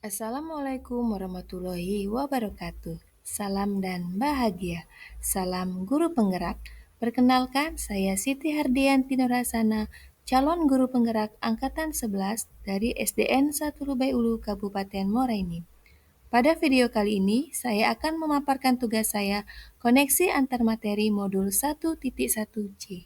Assalamualaikum warahmatullahi wabarakatuh. Salam dan bahagia. Salam guru penggerak. Perkenalkan, saya Siti Hardianti Nurhasana, calon guru penggerak angkatan 11 dari SDN 1 Lubai Ulu, Kabupaten Moraini. Pada video kali ini, saya akan memaparkan tugas saya, koneksi antar materi modul 1.1c.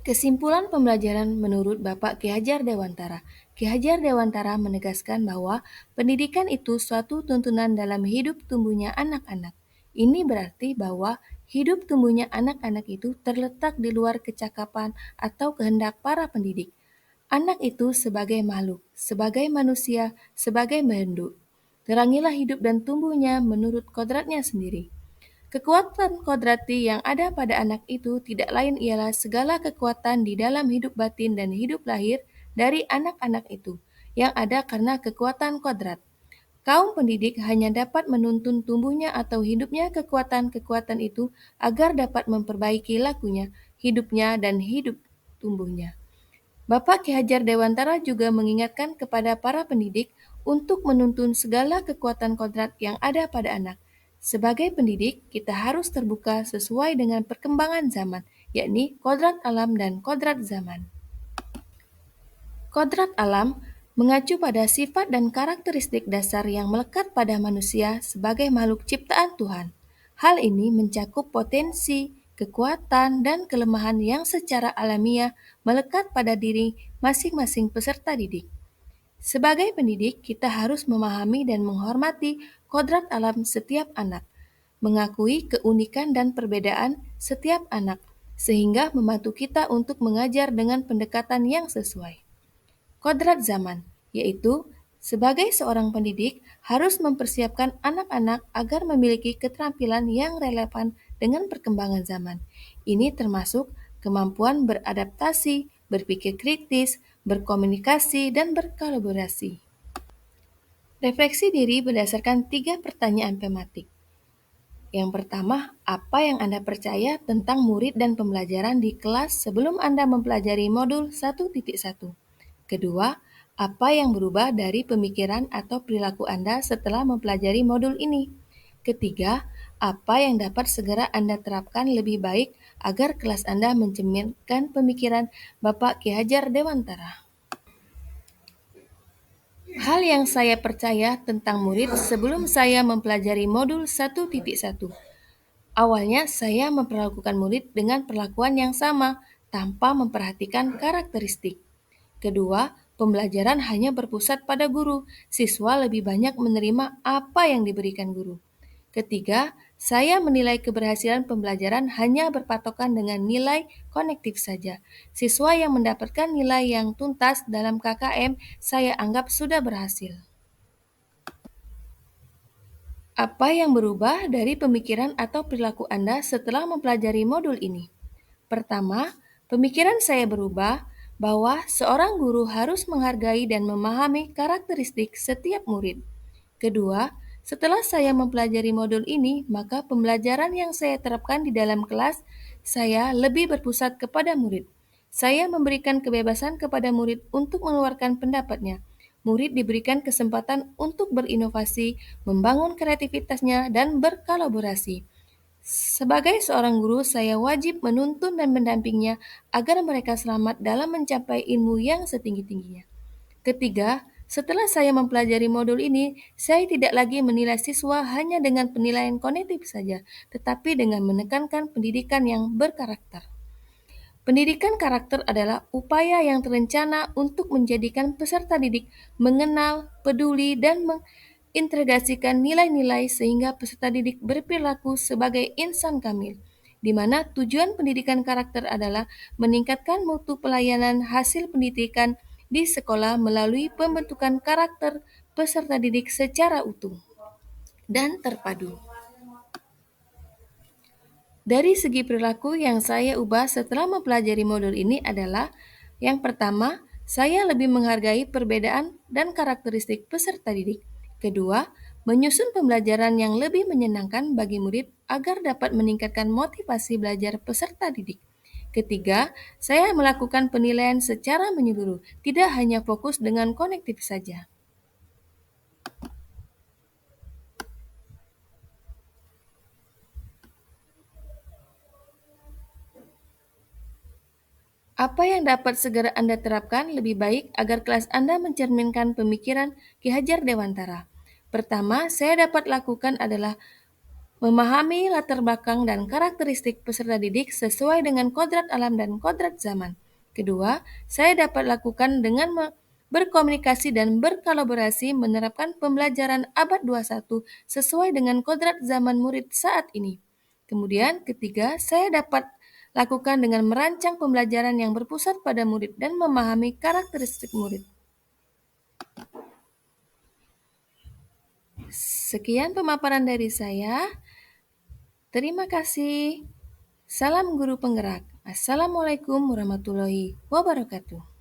Kesimpulan pembelajaran menurut Bapak Ki Hajar Dewantara. Ki Hajar Dewantara menegaskan bahwa pendidikan itu suatu tuntunan dalam hidup tumbuhnya anak-anak. Ini berarti bahwa hidup tumbuhnya anak-anak itu terletak di luar kecakapan atau kehendak para pendidik. Anak itu sebagai makhluk, sebagai manusia, sebagai penduduk. Terangilah hidup dan tumbuhnya menurut kodratnya sendiri. Kekuatan kodrati yang ada pada anak itu tidak lain ialah segala kekuatan di dalam hidup batin dan hidup lahir dari anak-anak itu, yang ada karena kekuatan kodrat. Kaum pendidik hanya dapat menuntun tumbuhnya atau hidupnya kekuatan-kekuatan itu agar dapat memperbaiki lakunya, hidupnya, dan hidup tumbuhnya. Bapak Ki Hajar Dewantara juga mengingatkan kepada para pendidik untuk menuntun segala kekuatan kodrat yang ada pada anak. Sebagai pendidik, kita harus terbuka sesuai dengan perkembangan zaman, yakni kodrat alam dan kodrat zaman. Kodrat alam mengacu pada sifat dan karakteristik dasar yang melekat pada manusia sebagai makhluk ciptaan Tuhan. Hal ini mencakup potensi, kekuatan, dan kelemahan yang secara alamiah melekat pada diri masing-masing peserta didik. Sebagai pendidik, kita harus memahami dan menghormati kodrat alam setiap anak, mengakui keunikan dan perbedaan setiap anak, sehingga membantu kita untuk mengajar dengan pendekatan yang sesuai. Kodrat zaman, yaitu sebagai seorang pendidik harus mempersiapkan anak-anak agar memiliki keterampilan yang relevan dengan perkembangan zaman. Ini termasuk kemampuan beradaptasi, berpikir kritis, berkomunikasi, dan berkolaborasi. Refleksi diri berdasarkan 3 pertanyaan tematik. Yang pertama, apa yang Anda percaya tentang murid dan pembelajaran di kelas sebelum Anda mempelajari modul 1.1? Kedua, apa yang berubah dari pemikiran atau perilaku Anda setelah mempelajari modul ini? Ketiga, apa yang dapat segera Anda terapkan lebih baik agar kelas Anda mencerminkan pemikiran Bapak Ki Hajar Dewantara? Hal yang saya percaya tentang murid sebelum saya mempelajari modul 1.1. Awalnya saya memperlakukan murid dengan perlakuan yang sama tanpa memperhatikan karakteristik. Kedua, pembelajaran hanya berpusat pada guru. Siswa lebih banyak menerima apa yang diberikan guru. Ketiga, saya menilai keberhasilan pembelajaran hanya berpatokan dengan nilai konektif saja. Siswa yang mendapatkan nilai yang tuntas dalam KKM, saya anggap sudah berhasil. Apa yang berubah dari pemikiran atau perilaku Anda setelah mempelajari modul ini? Pertama, pemikiran saya berubah bahwa seorang guru harus menghargai dan memahami karakteristik setiap murid. Kedua, setelah saya mempelajari modul ini, maka pembelajaran yang saya terapkan di dalam kelas, saya lebih berpusat kepada murid. Saya memberikan kebebasan kepada murid untuk mengeluarkan pendapatnya. Murid diberikan kesempatan untuk berinovasi, membangun kreativitasnya, dan berkolaborasi. Sebagai seorang guru, saya wajib menuntun dan mendampingnya agar mereka selamat dalam mencapai ilmu yang setinggi-tingginya. Ketiga, setelah saya mempelajari modul ini, saya tidak lagi menilai siswa hanya dengan penilaian kognitif saja, tetapi dengan menekankan pendidikan yang berkarakter. Pendidikan karakter adalah upaya yang terencana untuk menjadikan peserta didik mengenal, peduli, dan mengintegrasikan nilai-nilai sehingga peserta didik berperilaku sebagai insan kamil, di mana tujuan pendidikan karakter adalah meningkatkan mutu pelayanan hasil pendidikan di sekolah melalui pembentukan karakter peserta didik secara utuh dan terpadu. Dari segi perilaku yang saya ubah setelah mempelajari modul ini adalah yang pertama, saya lebih menghargai perbedaan dan karakteristik peserta didik. Kedua, menyusun pembelajaran yang lebih menyenangkan bagi murid agar dapat meningkatkan motivasi belajar peserta didik. Ketiga, saya melakukan penilaian secara menyeluruh, tidak hanya fokus dengan konektif saja. Apa yang dapat segera Anda terapkan lebih baik agar kelas Anda mencerminkan pemikiran Ki Hajar Dewantara? Pertama, saya dapat lakukan adalah memahami latar belakang dan karakteristik peserta didik sesuai dengan kodrat alam dan kodrat zaman. Kedua, saya dapat lakukan dengan berkomunikasi dan berkolaborasi menerapkan pembelajaran abad 21 sesuai dengan kodrat zaman murid saat ini. Kemudian, ketiga, saya dapat lakukan dengan merancang pembelajaran yang berpusat pada murid dan memahami karakteristik murid. Sekian pemaparan dari saya. Terima kasih. Salam guru penggerak. Assalamualaikum warahmatullahi wabarakatuh.